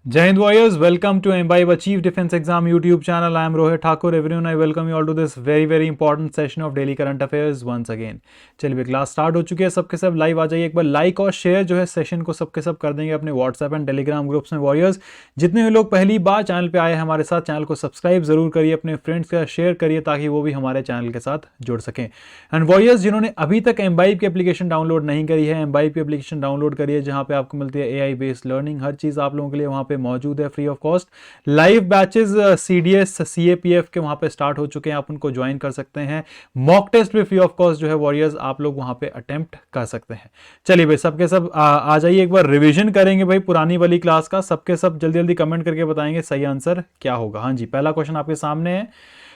Jai Hind Warriors, welcome to Imbibe Achieve Defense Exam YouTube channel. I am Rohit Thakur. Everyone, I welcome you all to this very important session of daily current affairs once again. चलिए class start हो चुकी है, सबके सब live आ जाइए। एक बार like और share जो है सेशन को सबके सब कर देंगे अपने व्हाट्सएप एंड टेलीग्राम ग्रुप्स में। वॉरियर्स, जितने भी लोग पहली बार चैनल पे आए हैं हमारे साथ, चैनल को सब्सक्राइब जरूर करिए, अपने फ्रेंड्स के साथ शेयर करिए ताकि वो भी हमारे चैनल के साथ जुड़ सकें। एंड वॉरियर्स, जिन्होंने अभी तक एम्बाइब की एप्लीकेशन डाउनलोड नहीं करी है, एम्बाइब की एप्लीकेशन डाउनलोड करिए, जहाँ पे आपको मिलती है AI बेस्ड लर्निंग। हर चीज़ आप लोगों के लिए वहाँ पे मौजूद है free of cost. Live batches CDS CAPF के वहां पे स्टार्ट हो चुके हैं, आप उनको ज्वाइन कर सकते हैं। मॉक टेस्ट भी फ्री ऑफ कॉस्ट जो है वॉरियर्स आप लोग वहां पे अटेम्प्ट कर सकते हैं। चलिए भाई, सबके सब आ जाइए, एक बार रिवीजन करेंगे भाई पुरानी वाली क्लास का। सबके सब जल्दी जल्दी कमेंट करके बताएंगे सही आंसर क्या होगा। हाँ जी, पहला क्वेश्चन आपके सामने है।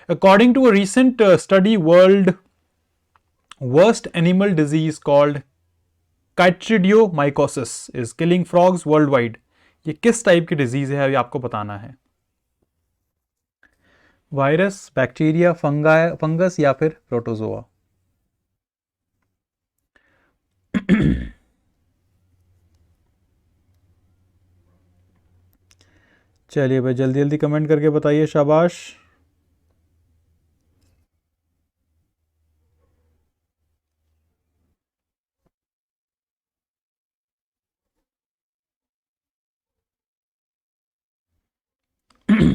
According to a recent study, world worst animal disease called Chytridiomycosis is killing frogs worldwide. ये किस टाइप की डिजीज है, अभी आपको बताना है। वायरस, बैक्टीरिया, फंगस या फिर प्रोटोजोआ। चलिए भाई, जल्दी जल्दी कमेंट करके बताइए, शाबाश।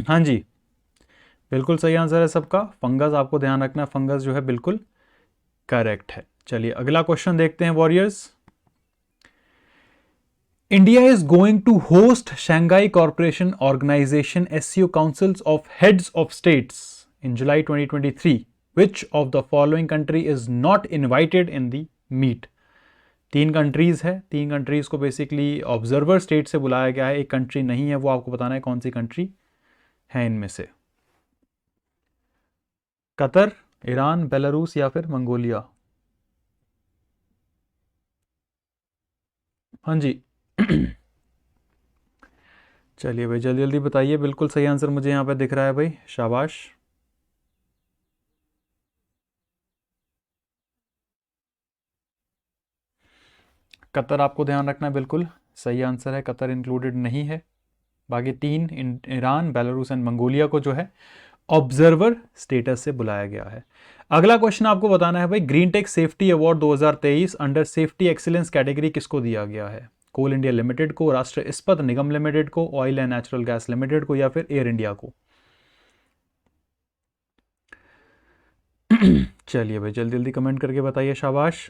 हाँ जी, बिल्कुल सही आंसर है सबका। फंगस, आपको ध्यान रखना है, फंगस जो है बिल्कुल करेक्ट है। चलिए अगला क्वेश्चन देखते हैं warriors. India is going to host Shanghai Cooperation Organization SCO Councils of Heads of States in July 2023. Which of the following country is not invited in the meet? तीन countries है, तीन countries को basically observer state से बुलाया गया है, एक country नहीं है, वो आपको बताना है कौन सी कंट्री है इनमें से। कतर, ईरान, बेलारूस या फिर मंगोलिया। हाँ जी। चलिए भाई, जल्दी जल्दी बताइए। बिल्कुल सही आंसर मुझे यहाँ पे दिख रहा है भाई, शाबाश। कतर आपको ध्यान रखना है, बिल्कुल सही आंसर है, कतर इंक्लूडेड नहीं है। बाकी तीन, ईरान, बेलारूस एंड मंगोलिया को जो है ऑब्जर्वर स्टेटस से बुलाया गया है। अगला क्वेश्चन आपको बताना है भाई, green tech safety award 2023 under safety excellence category किसको दिया गया है? कोल इंडिया लिमिटेड को, राष्ट्रीय इस्पात निगम लिमिटेड को, oil and natural gas limited को या फिर एयर इंडिया को। चलिए भाई, जल्दी जल्दी कमेंट करके बताइए, शाबाश।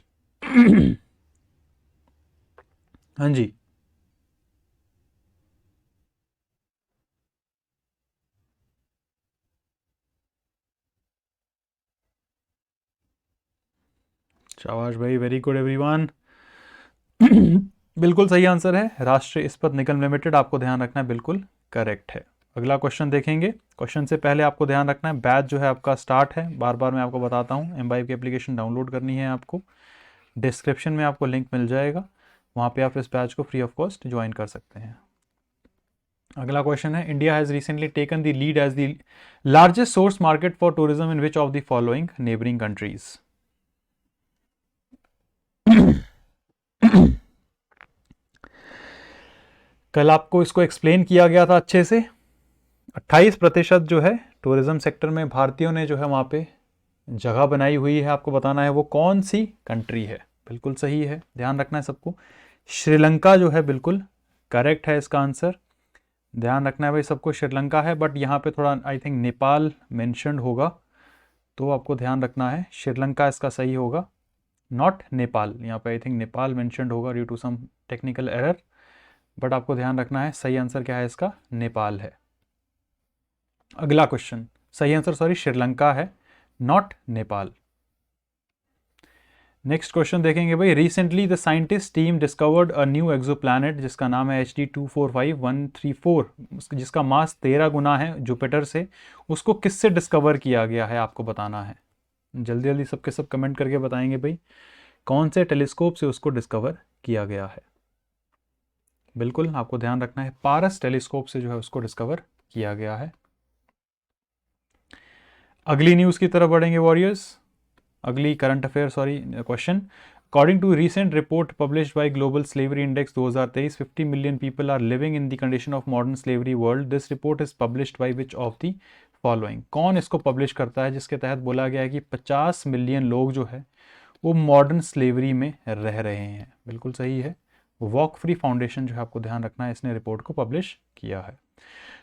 हाँ जी, शाबाश भाई, वेरी गुड एवरीवन। बिल्कुल सही आंसर है, राष्ट्रीय इस्पात निगम लिमिटेड, आपको ध्यान रखना है, बिल्कुल करेक्ट है। अगला क्वेश्चन देखेंगे। क्वेश्चन से पहले आपको ध्यान रखना है, बैच जो है आपका स्टार्ट है, बार बार मैं आपको बताता हूँ। एम्बाइब की एप्लीकेशन डाउनलोड करनी है आपको, डिस्क्रिप्शन में आपको लिंक मिल जाएगा, वहाँ पे आप इस बैच को फ्री ऑफ कॉस्ट ज्वाइन कर सकते हैं। अगला क्वेश्चन है, India has recently taken the lead as the largest source market for tourism in which of the following neighbouring countries? कल आपको इसको एक्सप्लेन किया गया था अच्छे से। 28% जो है टूरिज्म सेक्टर में भारतीयों ने जो है वहाँ पे जगह बनाई हुई है, आपको बताना है वो कौन सी कंट्री है। बिल्कुल सही है, ध्यान रखना है सबको। श्रीलंका जो है बिल्कुल करेक्ट है इसका आंसर। ध्यान रखना है भाई सबको, श्रीलंका है, बट यहाँ पे थोड़ा आई थिंक नेपाल मेंशन्ड होगा, तो आपको ध्यान रखना है श्रीलंका इसका सही होगा, नॉट नेपाल। यहाँ पे आई थिंक नेपाल मेंशन्ड होगा due to some technical error, but आपको ध्यान रखना है सही आंसर क्या है इसका, नेपाल है। अगला क्वेश्चन, सही आंसर सॉरी श्रीलंका है, नॉट नेपाल। नेक्स्ट क्वेश्चन देखेंगे भाई, recently the scientist team discovered a new exoplanet जिसका नाम है HD245134, जिसका मास 13 गुना है जुपिटर से। उसको किससे डिस्कवर किया गया है, आपको बताना है। जल्दी जल्दी सबके सब कमेंट करके बताएंगे भाई, कौन से टेलीस्कोप से उसको डिस्कवर किया गया है। बिल्कुल आपको ध्यान रखना है, पारस टेलीस्कोप से जो है उसको डिस्कवर किया गया है। अगली न्यूज़ की तरफ बढ़ेंगे वॉरियर्स, अगली current affair question. According to recent report published by Global Slavery Index 2023, 50 million people are living in the condition of modern slavery world. This report is published by which of the following? कौन इसको publish करता है जिसके तहत बोला गया है कि 50 मिलियन लोग जो है वो मॉडर्न स्लेवरी में रह रहे हैं? बिल्कुल सही है, वॉक फ्री फाउंडेशन जो है, आपको ध्यान रखना है, इसने रिपोर्ट को पब्लिश किया है।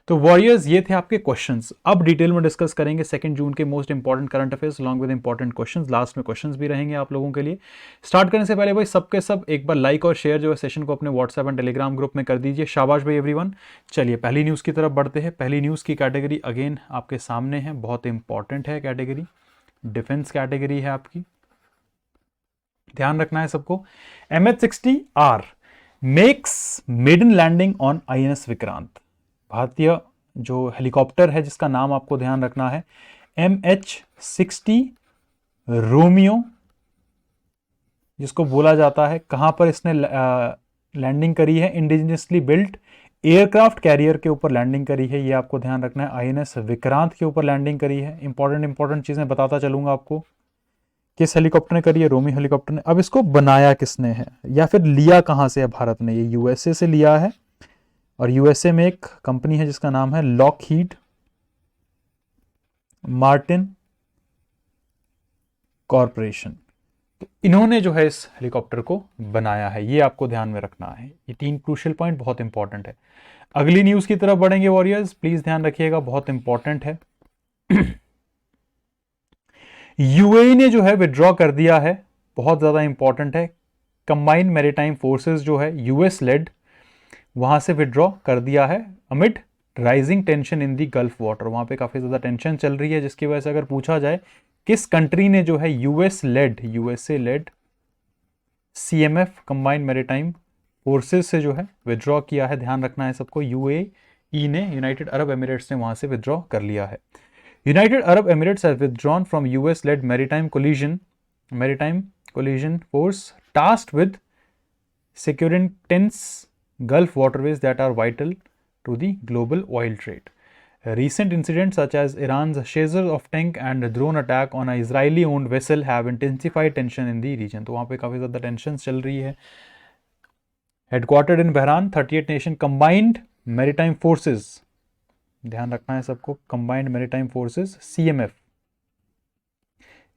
तो वॉरियर्स ये थे आपके क्वेश्चंस। अब डिटेल में डिस्कस करेंगे 2 जून के most important current affairs along with important questions. Last में क्वेश्चंस भी रहेंगे आप लोगों के लिए। स्टार्ट करने से पहले भाई सबके सब एक बार लाइक और शेयर जो है सेशन को अपने व्हाट्सएप एंड टेलीग्राम ग्रुप में कर दीजिए। शाबाश भाई एवरीवन। चलिए पहली न्यूज़ की तरफ बढ़ते हैं। पहली न्यूज़ की कैटेगरी अगेन आपके सामने है, बहुत इंपॉर्टेंट है कैटेगरी, डिफेंस कैटेगरी है आपकी, ध्यान रखना है सबको। MH-60R makes maiden landing on INS Vikrant. भारतीय जो हेलीकॉप्टर है जिसका नाम आपको ध्यान रखना है MH-60 रोमियो, जिसको बोला जाता है, कहां पर इसने लैंडिंग करी है? इंडिजिनियसली बिल्ट एयरक्राफ्ट कैरियर के ऊपर लैंडिंग करी है, ये आपको ध्यान रखना है। INS विक्रांत के ऊपर लैंडिंग करी है। इंपॉर्टेंट चीजें बताता चलूंगा आपको, किस हेलीकॉप्टर ने करी है? रोमी हेलीकॉप्टर ने। अब इसको बनाया किसने है या फिर लिया कहां से है भारत ने? ये USA से लिया है, और USA में एक कंपनी है जिसका नाम है लॉकहीड मार्टिन कॉरपोरेशन। तो इन्होंने जो है इस हेलीकॉप्टर को बनाया है, ये आपको ध्यान में रखना है। ये 3 क्रूशियल पॉइंट बहुत इंपॉर्टेंट है। अगली न्यूज की तरफ बढ़ेंगे वॉरियर्स, प्लीज ध्यान रखिएगा, बहुत इंपॉर्टेंट है। UAE ने जो है विड्रॉ कर दिया है, बहुत ज्यादा इंपॉर्टेंट है। कंबाइंड मैरीटाइम फोर्सेस जो है US लेड, वहां से विड्रॉ कर दिया है amid rising tension in the gulf water. वहां पे काफी ज्यादा टेंशन चल रही है, जिसकी वजह से अगर पूछा जाए किस कंट्री ने जो है USA led CMF combined maritime forces से जो है विड्रॉ किया है, ध्यान रखना है सबको। UAE ने, यूनाइटेड अरब एमिरेट्स ने वहां से विड्रॉ कर लिया है। United Arab Emirates have withdrawn from US led maritime coalition force tasked with securing tense Gulf waterways that are vital to the global oil trade. Recent incidents such as Iran's Shazer of tank and drone attack on an Israeli-owned vessel have intensified tension in the region. तो वहाँ पे काफ़ी ज़्यादा tension चल रही है। Headquartered in Bahrain, 38 nation combined maritime forces, ध्यान रखना है सबको, combined maritime forces CMF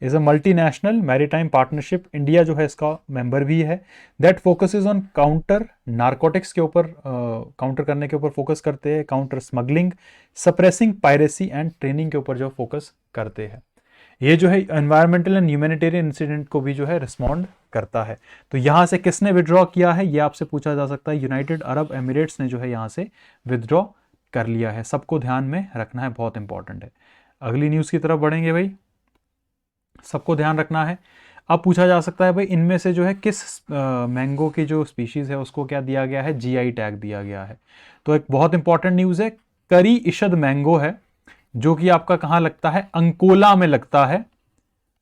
is a multinational maritime partnership. India जो है इसका मेंबर भी है। That focuses on counter narcotics के ऊपर, काउंटर करने के ऊपर फोकस करते हैं, counter smuggling, suppressing piracy and training के ऊपर जो फोकस करते हैं। ये जो है एनवायरमेंटल एंड ह्यूमैनिटेरियन इंसिडेंट को भी जो है रिस्पॉन्ड करता है। तो यहां से किसने विड्रॉ किया है, ये आपसे पूछा जा सकता है। यूनाइटेड अरब एमिरेट्स ने जो है यहां से विड्रॉ कर लिया है, सबको ध्यान में रखना है, बहुत इंपॉर्टेंट है। अगली न्यूज की तरफ बढ़ेंगे भाई, सबको ध्यान रखना है। अब पूछा जा सकता है भाई इनमें से जो है किस मैंगो की जो स्पीशीज है उसको क्या दिया गया है? GI टैग दिया गया है। तो एक बहुत इंपॉर्टेंट न्यूज है, करी इशद मैंगो है, जो कि आपका कहां लगता है? अंकोला में लगता है,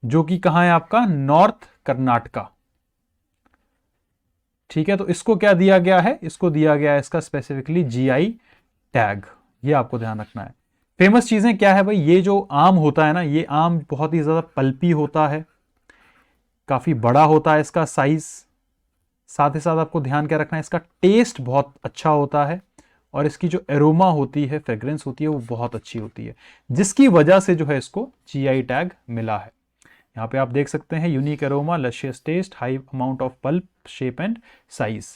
जो कि कहां है आपका? नॉर्थ कर्नाटका। ठीक है, तो इसको क्या दिया गया है? इसको दिया गया है इसका स्पेसिफिकली GI टैग, ये आपको ध्यान रखना है। फेमस चीजें क्या है भाई? ये जो आम होता है ना, ये आम बहुत ही ज्यादा पल्पी होता है, काफी बड़ा होता है इसका साइज। साथ ही साथ आपको ध्यान क्या रखना है, इसका टेस्ट बहुत अच्छा होता है, और इसकी जो एरोमा होती है, फ्रेग्रेंस होती है, वो बहुत अच्छी होती है, जिसकी वजह से जो है इसको GI टैग मिला है। यहाँ पे आप देख सकते हैं, unique aroma, luscious taste, high amount of pulp, shape and size.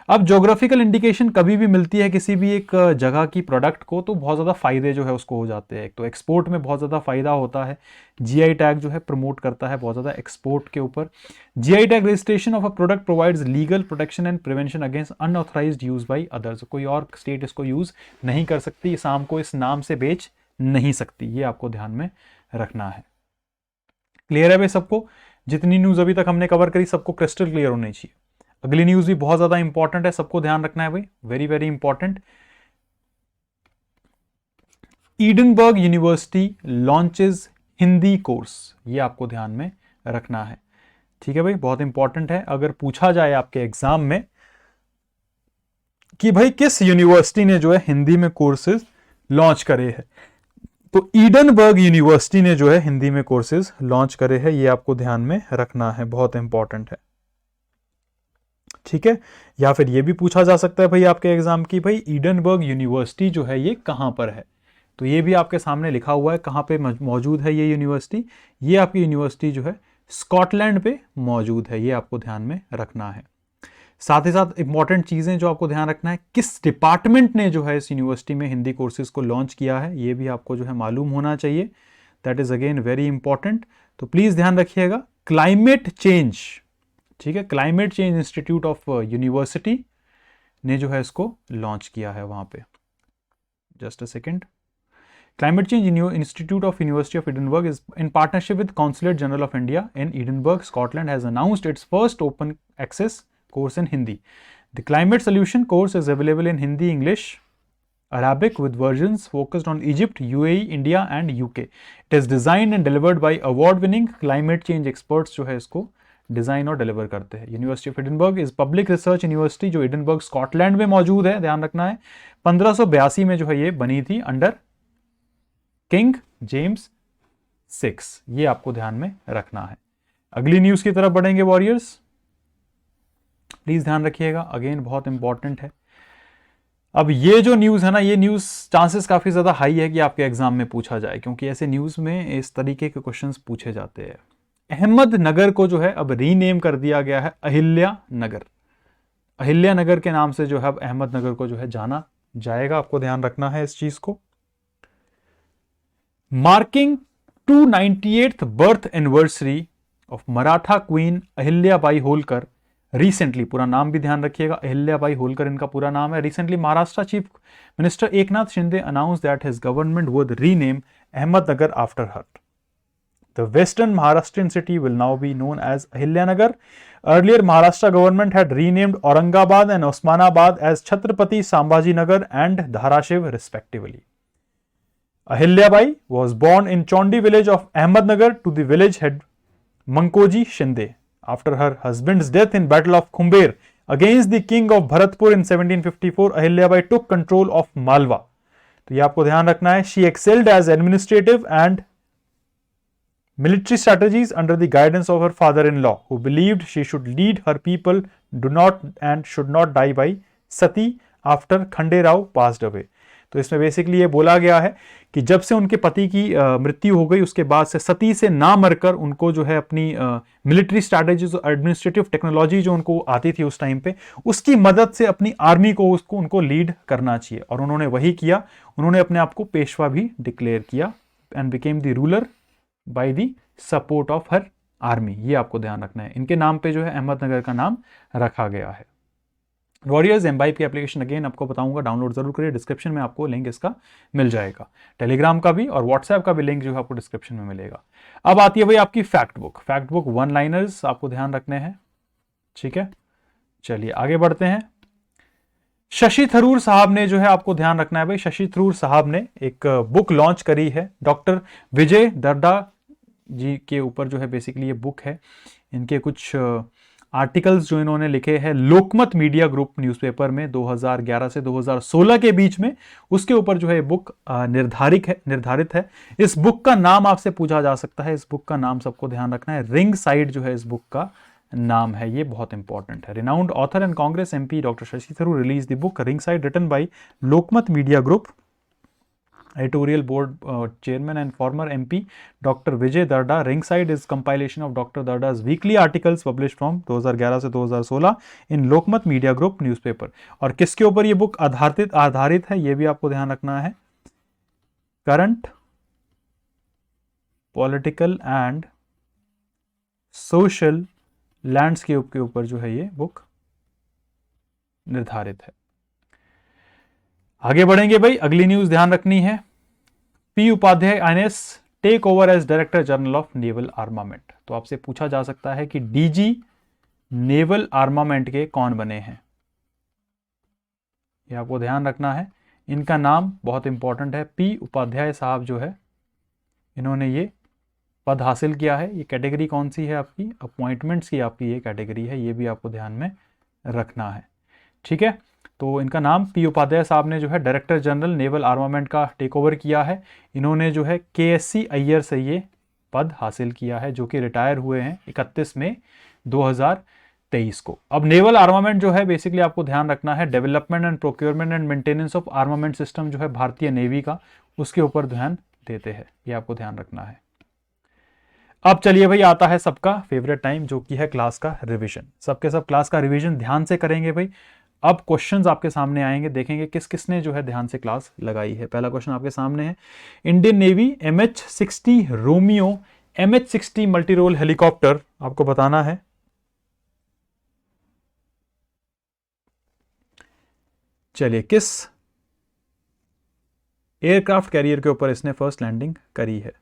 अब ज्योग्राफिकल इंडिकेशन कभी भी मिलती है किसी भी एक जगह की प्रोडक्ट को, तो बहुत ज़्यादा फायदे जो है उसको हो जाते हैं। तो एक्सपोर्ट में बहुत ज़्यादा फायदा होता है, GI टैग जो है प्रमोट करता है बहुत ज़्यादा एक्सपोर्ट के ऊपर। GI tag registration of a product provides legal protection and prevention against unauthorised use by others. कोई और स्टेट इसको यूज नहीं कर सकती, इस आम को इस नाम से बेच नहीं सकती, ये आपको ध्यान में रखना है। क्लियर है भाई सबको? जितनी न्यूज अभी तक हमने कवर करी सबको क्रिस्टल क्लियर होनी चाहिए। अगली न्यूज भी बहुत ज्यादा इंपॉर्टेंट है, सबको ध्यान रखना है भाई, very very important. Edinburgh university launches Hindi course, ये आपको ध्यान में रखना है, ठीक है भाई, बहुत इंपॉर्टेंट है। अगर पूछा जाए आपके एग्जाम में कि भाई किस यूनिवर्सिटी ने जो है हिंदी में कोर्सेज लॉन्च करे हैं, तो ईडनबर्ग यूनिवर्सिटी ने जो है हिंदी में कोर्सेज लॉन्च करे हैं, ये आपको ध्यान में रखना है, बहुत इंपॉर्टेंट है, ठीक है। या फिर ये भी पूछा जा सकता है भाई आपके एग्जाम की, भाई ईडनबर्ग यूनिवर्सिटी जो है ये कहां पर है, तो ये भी आपके सामने लिखा हुआ है कहां पे मौजूद है ये यूनिवर्सिटी। ये आपकी यूनिवर्सिटी जो है स्कॉटलैंड पे मौजूद है, ये आपको ध्यान में रखना है। साथ ही साथ इंपॉर्टेंट चीजें जो आपको ध्यान रखना है, किस डिपार्टमेंट ने जो है इस यूनिवर्सिटी में हिंदी कोर्सेज को लॉन्च किया है, ये भी आपको जो है मालूम होना चाहिए, that is again very important. तो प्लीज ध्यान रखिएगा, क्लाइमेट चेंज, ठीक है, climate change institute of university ने जो है इसको लॉन्च किया है वहां पे। Just a second. Climate Change Institute of University of Edinburgh is in partnership with Consulate General of India in Edinburgh, Scotland, has announced its first open access course in Hindi. The Climate Solution course is available in Hindi, English, Arabic with versions focused on Egypt, UAE, India and UK. It is designed and delivered by award-winning climate change experts जो है इसको design और deliver करते हैं। University of Edinburgh is public research university जो Edinburgh Scotland में मौजूद है, ध्यान रखना है। 1582 में जो है ये बनी थी अंडर किंग जेम्स 6, ये आपको ध्यान में रखना है। अगली न्यूज की तरफ बढ़ेंगे वॉरियर्स, प्लीज ध्यान रखिएगा, अगेन बहुत इंपॉर्टेंट है। अब ये जो न्यूज है ना, ये न्यूज चांसेस काफी ज्यादा हाई है कि आपके एग्जाम में पूछा जाए, क्योंकि ऐसे न्यूज में इस तरीके के क्वेश्चंस पूछे जाते हैं। अहमदनगर को जो है अब रीनेम कर दिया गया है अहिल्या नगर। अहिल्या नगर के नाम से जो है अब अहमदनगर को जो है जाना जाएगा, आपको ध्यान रखना है इस चीज को। Marking 298th birth anniversary of Maratha queen Ahilyabai Holkar recently, पूरा नाम भी ध्यान रखिएगा, अहिल्याबाई होलकर इनका पूरा नाम है। Recently Maharashtra chief minister Eknath Shinde announce that his government would rename Ahmednagar after her. The western Maharashtrian city will now be known as Ahilyanagar. Earlier, Maharashtra government had renamed Aurangabad and Osmanabad as Chhatrapati Sambhajinagar and Dharashiv respectively. Ahilyabai was born in Chondi village of Ahmednagar to the village head Mankoji Shinde. After her husband's death in Battle of Khumber against the king of Bharatpur in 1754, Ahilyabai took control of Malwa. तो ये आपको ध्यान रखना है। She excelled as administrative and military strategies under the guidance of her father-in-law, who believed she should lead her people, do not and should not die by sati after Khande Rao passed away. तो इसमें basically ये बोला गया है कि जब से उनके पति की मृत्यु हो गई, उसके बाद से सती से ना मरकर उनको जो है अपनी मिलिट्री स्ट्रैटेजीज और एडमिनिस्ट्रेटिव टेक्नोलॉजी जो उनको आती थी उस टाइम पे, उसकी मदद से अपनी आर्मी को उनको लीड करना चाहिए, और उन्होंने वही किया। उन्होंने अपने आप को पेशवा भी डिक्लेयर किया and became the ruler by the support of her army, ये आपको ध्यान रखना है। इनके नाम पे जो है अहमदनगर का नाम रखा गया है। वॉरियर्स एम्बाइब की एप्लीकेशन अगेन आपको बताऊंगा, डाउनलोड जरूर करिए, डिस्क्रिप्शन में आपको लिंक इसका मिल जाएगा। टेलीग्राम का भी और व्हाट्सएप का भी लिंक जो है आपको डिस्क्रिप्शन में मिलेगा। अब आती है भाई आपकी फैक्ट बुक वन लाइनर्स आपको ध्यान रखने हैं, ठीक है। चलिए आगे बढ़ते हैं। शशि थरूर साहब ने जो है आपको ध्यान रखना है भाई, शशि थरूर साहब ने एक बुक लॉन्च करी है, डॉक्टर विजय दर्डा जी के ऊपर जो है बेसिकली ये बुक है। इनके कुछ आर्टिकल्स जो इन्होंने लिखे हैं लोकमत मीडिया ग्रुप न्यूज़पेपर में 2011 से 2016 के बीच में, उसके ऊपर जो है बुक निर्धारित है। इस बुक का नाम आपसे पूछा जा सकता है, इस बुक का नाम सबको ध्यान रखना है, रिंग साइड जो है इस बुक का नाम है, ये बहुत इंपॉर्टेंट है। Renowned author and Congress MP doctor Shashi Tharoor release the book ring side written by Lokmat media group. Editorial board chairman and former MP Dr. Vijay Darda. Ringside is compilation of Dr. Darda's weekly articles published from 2011 से 2016 in Lokmat Media Group newspaper. और किसके ऊपर ये book आधारित है ये भी आपको ध्यान रखना है, current political and social landscape के ऊपर जो है ये बुक निर्धारित है। आगे बढ़ेंगे भाई, अगली न्यूज ध्यान रखनी है। P Upadhyay INS take over as director general of naval armament? तो आपसे पूछा जा सकता है कि डीजी नेवल आर्मामेंट के कौन बने हैं, ये आपको ध्यान रखना है। इनका नाम बहुत इंपॉर्टेंट है, पी उपाध्याय साहब जो है इन्होंने ये पद हासिल किया है। ये कैटेगरी कौन सी है आपकी, अपॉइंटमेंट्स की आपकी ये कैटेगरी है, ये भी आपको ध्यान में रखना है, ठीक है। तो इनका नाम पी उपाध्याय साहब ने जो है डायरेक्टर जनरल नेवल आर्मामेंट का टेक ओवर किया है। इन्होंने जो है KSC अय्यर से ये पद हासिल किया है, जो कि रिटायर हुए हैं 31 मई 2023 को। अब नेवल आर्मामेंट जो है बेसिकली आपको ध्यान रखना है, development and procurement and maintenance of armament system जो है भारतीय नेवी का, उसके ऊपर ध्यान देते हैं, ये आपको ध्यान रखना है। अब चलिए भाई, आता है सबका फेवरेट टाइम जो कि है क्लास का रिवीजन। सबके सब क्लास का रिवीजन ध्यान से करेंगे भाई। अब क्वेश्चंस आपके सामने आएंगे, देखेंगे किस किसने जो है ध्यान से क्लास लगाई है। पहला क्वेश्चन आपके सामने है, Indian navy MH-60 Romeo MH-60 multi role helicopter आपको बताना है चलिए किस एयरक्राफ्ट कैरियर के ऊपर इसने फर्स्ट लैंडिंग करी है।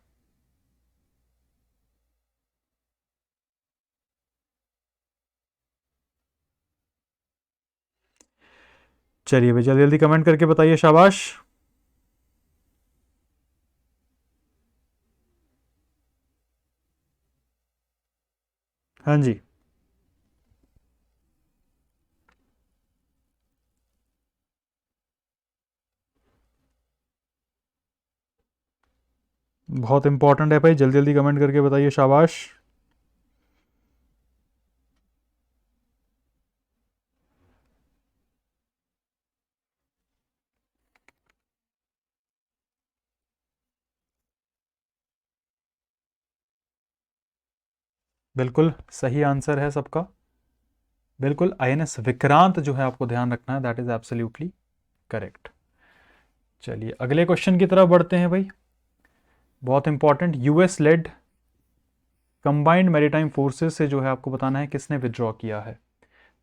चलिए भाई जल्दी जल्दी कमेंट करके बताइए, शाबाश। हाँ जी, बहुत इंपॉर्टेंट है भाई, जल्दी जल्दी कमेंट करके बताइए, शाबाश। बिल्कुल सही आंसर है सबका, बिल्कुल INS विक्रांत जो है आपको ध्यान रखना है, दैट इज एब्सोल्युटली करेक्ट। चलिए अगले क्वेश्चन की तरफ बढ़ते हैं भाई, बहुत important. US led combined maritime forces से जो है आपको बताना है किसने विड्रॉ किया है,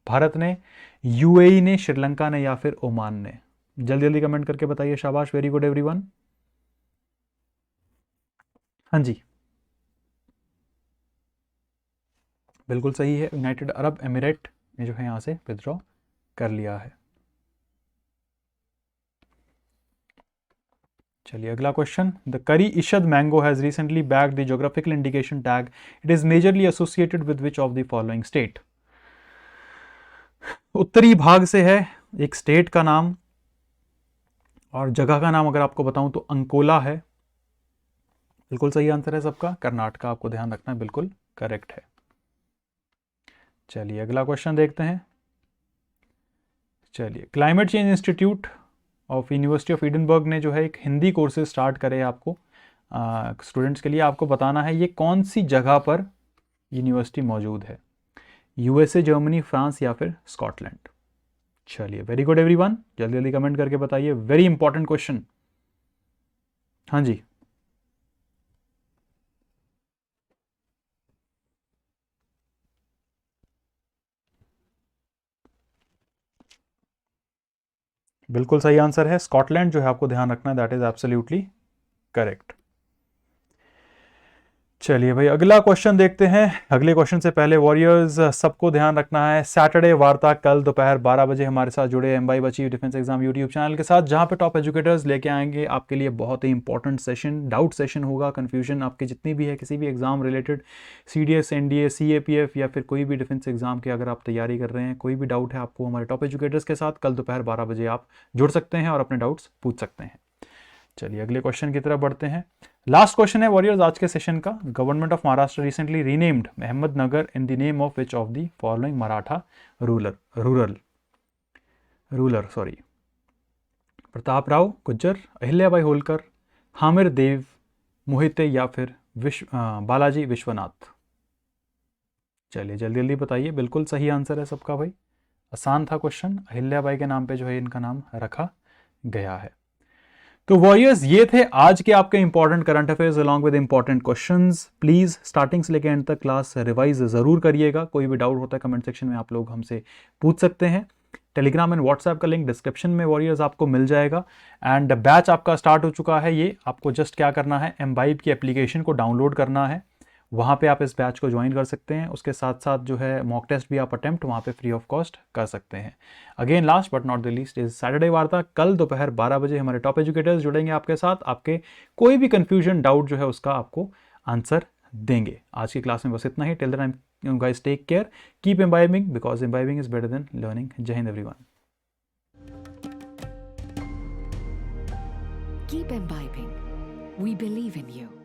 भारत ने, UAE ने, श्रीलंका ने या फिर ओमान ने। जल्दी जल्दी कमेंट करके बताइए, शाबाश, वेरी गुड एवरीवन। हाँ जी, बिल्कुल सही है, यूनाइटेड अरब एमिरेट ने जो है यहां से विड्रॉ कर लिया है। चलिए अगला question, the Kari Ishad mango has recently bagged the geographical indication tag, it is majorly associated with which of the following state? उत्तरी भाग से है एक स्टेट का नाम, और जगह का नाम अगर आपको बताऊं तो अंकोला है। बिल्कुल सही आंसर है सबका, कर्नाटका आपको ध्यान रखना है, बिल्कुल करेक्ट है। चलिए अगला क्वेश्चन देखते हैं। चलिए climate change institute of university of Edinburgh ने जो है एक हिंदी कोर्सेज स्टार्ट करे आपको स्टूडेंट्स के लिए। आपको बताना है ये कौन सी जगह पर यूनिवर्सिटी मौजूद है, USA, जर्मनी, फ्रांस या फिर स्कॉटलैंड। चलिए वेरी गुड एवरीवन, जल्दी जल्दी कमेंट करके बताइए, वेरी इंपॉर्टेंट क्वेश्चन। हाँ जी, बिल्कुल सही आंसर है, स्कॉटलैंड जो है आपको ध्यान रखना है, दैट इज एब्सोल्युटली करेक्ट। चलिए भाई अगला क्वेश्चन देखते हैं। अगले क्वेश्चन से पहले वॉरियर्स सबको ध्यान रखना है, सैटरडे वार्ता कल दोपहर 12 बजे हमारे साथ जुड़े imbibe achieve defence exam YouTube channel के साथ, जहां पे टॉप एजुकेटर्स लेके आएंगे आपके लिए बहुत ही इंपॉर्टेंट सेशन, डाउट सेशन होगा। कंफ्यूजन आपकी जितनी भी है किसी भी exam related, CDS, NDA, CAPF या फिर कोई भी डिफेंस एग्जाम की अगर आप तैयारी कर रहे हैं, कोई भी डाउट है आपको, हमारे टॉप एजुकेटर्स के साथ कल दोपहर 12 बजे आप जुड़ सकते हैं और अपने डाउट्स पूछ सकते हैं। चलिए अगले क्वेश्चन की तरफ बढ़ते हैं। लास्ट क्वेश्चन है वॉरियर्स आज के सेशन का, government of Maharashtra recently renamed Ahmednagar in the name of which of the following Maratha ruler sorry, Prataprao Gujar, Ahilyabai Holkar, Hamir Dev Mohite या फिर बालाजी विश्वनाथ। चलिए जल्दी जल्दी बताइए, बिल्कुल सही आंसर है सबका भाई, आसान था क्वेश्चन, अहिल्याबाई के नाम पे जो है इनका नाम रखा गया है। तो वॉरियर्स ये थे आज के आपके important current affairs along with important questions. Please starting से लेकर एंड तक क्लास रिवाइज जरूर करिएगा, कोई भी डाउट होता है कमेंट सेक्शन में आप लोग हमसे पूछ सकते हैं। टेलीग्राम एंड व्हाट्सएप का लिंक डिस्क्रिप्शन में वॉरियर्स आपको मिल जाएगा। एंड बैच आपका स्टार्ट हो चुका है। ये आपको जस्ट क्या करना है, एम्बाइब की एप्लीकेशन को डाउनलोड करना है, वहाँ पे आप इस बैच को ज्वाइन कर सकते हैं। उसके साथ साथ जो है मॉक टेस्ट भी आप अटेम्प्ट वहाँ पे फ्री ऑफ कॉस्ट कर सकते हैं। Again last but not the least is Saturday वार्ता। कल दोपहर 12 बजे हमारे टॉप एजुकेटर्स जुड़ेंगे आपके साथ, आपके कोई भी कन्फ्यूजन डाउट जो है उसका आपको आंसर देंगे। आज की क्लास में बस इतना ही। Till the time guys take care, keep imbibing because imbibing is better than learning. Jai Hind everyone. Keep imbibing. We believe in you.